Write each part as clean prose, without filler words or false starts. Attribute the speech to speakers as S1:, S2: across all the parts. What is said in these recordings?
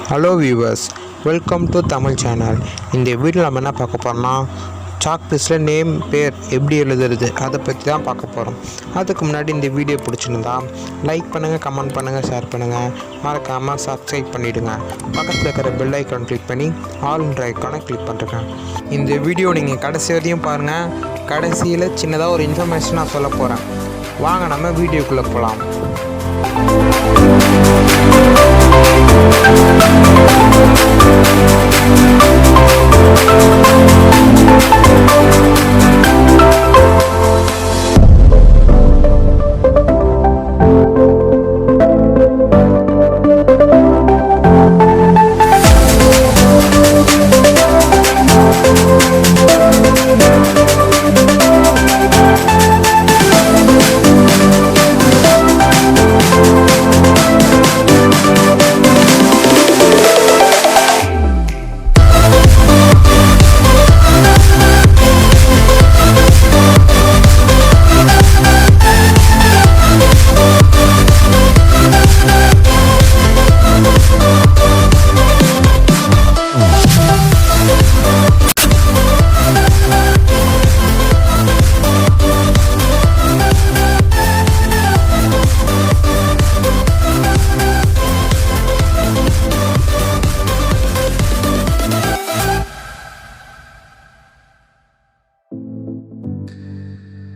S1: Hello viewers, welcome to Tamil channel. இந்த video நம்ம என்ன பார்க்க போகிறோம்னா, சாக் பீஸில் நேம் பேர் எப்படி எழுதுறது அதை பற்றி தான் பார்க்க போகிறோம். அதுக்கு முன்னாடி இந்த வீடியோ பிடிச்சிருந்தா லைக் பண்ணுங்கள், கமெண்ட் பண்ணுங்கள், ஷேர் பண்ணுங்கள், மறக்காமல் சப்ஸ்கிரைப் பண்ணிவிடுங்க. பக்கத்தில் இருக்கிற பெல் ஐக்கான் கிளிக் பண்ணி ஆல்ன்ற ஐக்கானை கிளிக் பண்ணுறேங்க. இந்த வீடியோ நீங்கள் கடைசி வரையும் பாருங்கள். கடைசியில் சின்னதாக ஒரு இன்ஃபர்மேஷன் நான் சொல்ல போகிறேன். வாங்க நம்ம வீடியோக்குள்ளே போகலாம்.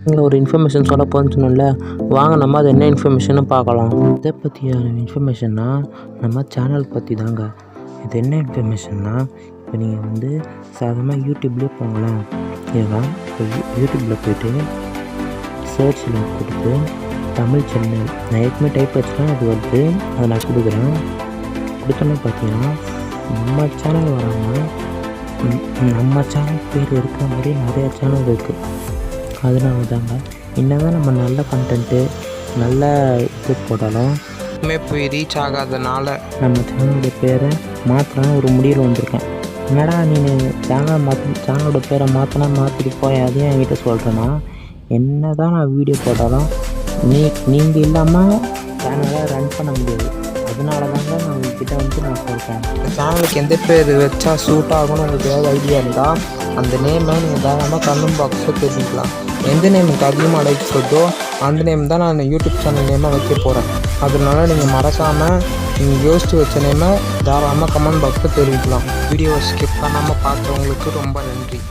S2: இங்கே ஒரு இன்ஃபர்மேஷன் சொல்ல போகிறேன்னு சொன்னோம்ல, வாங்க நம்ம அது என்ன இன்ஃபர்மேஷன்னு பார்க்கலாம். இதை பற்றியான இன்ஃபர்மேஷன்னா நம்ம சேனல் பற்றி தாங்க. இது என்ன இன்ஃபர்மேஷன்னா, இப்போ நீங்கள் சாதாரணமாக யூடியூப்லேயே போங்களேன். இதுதான் இப்போ யூடியூப்பில் போய்ட்டு சர்ச்சில் கொடுத்து தமிழ் சேனல் நான் ஏற்கனவே டைப் வச்சுன்னா அது வருது. அதை நான் கொடுக்குறேன். கொடுத்தோன்னே பார்த்தீங்கன்னா நம்ம சேனல் வராமல் நம்ம சேனல் பேர் இருக்கிற மாதிரி நிறையா சேனல் இருக்குது. அதனால தாங்க என்னதான் நம்ம நல்ல கண்டென்ட்டு நல்ல இது போட்டாலும்
S1: போய் ரீச் ஆகாதனால
S2: நம்ம சேனலோட பேரை மாற்றலாம் ஒரு முடிவில் வந்திருக்கேன். என்னடா நீ சேனலோட பேரை மாற்றிட்டு போய் அதையும் என்கிட்ட சொல்கிறேன்னா, என்ன தான் நான் வீடியோ போட்டாலும் நீங்கள் இல்லாமல் சேனலை ரன் பண்ண முடியாது. அதனால தாங்க நான் உங்ககிட்ட நான் சொல்கிறேன்.
S1: சேனலுக்கு எந்த பேர் வச்சா சூட் ஆகும்னு உங்களுக்கு ஏதாவது ஐடியா இருந்தால் அந்த நேமை நீங்கள் தாராளமாக கமெண்ட் பாக்ஸில் தெரிஞ்சுக்கலாம். எந்த நேமுக்கு அதிகமாக லைக்ஸ் வருதோ அந்த நேம் தான் நான் யூடியூப் சேனல் நேமாக வைக்க போகிறேன். அதனால நீங்கள் மறக்காமல் நீங்கள் யோசித்து வச்ச நேமை தாராளமாக கமெண்ட் பாக்ஸில் தெரிவிக்கலாம். வீடியோவை ஸ்கிப் பண்ணாமல் பார்த்தவங்களுக்கு ரொம்ப நன்றி.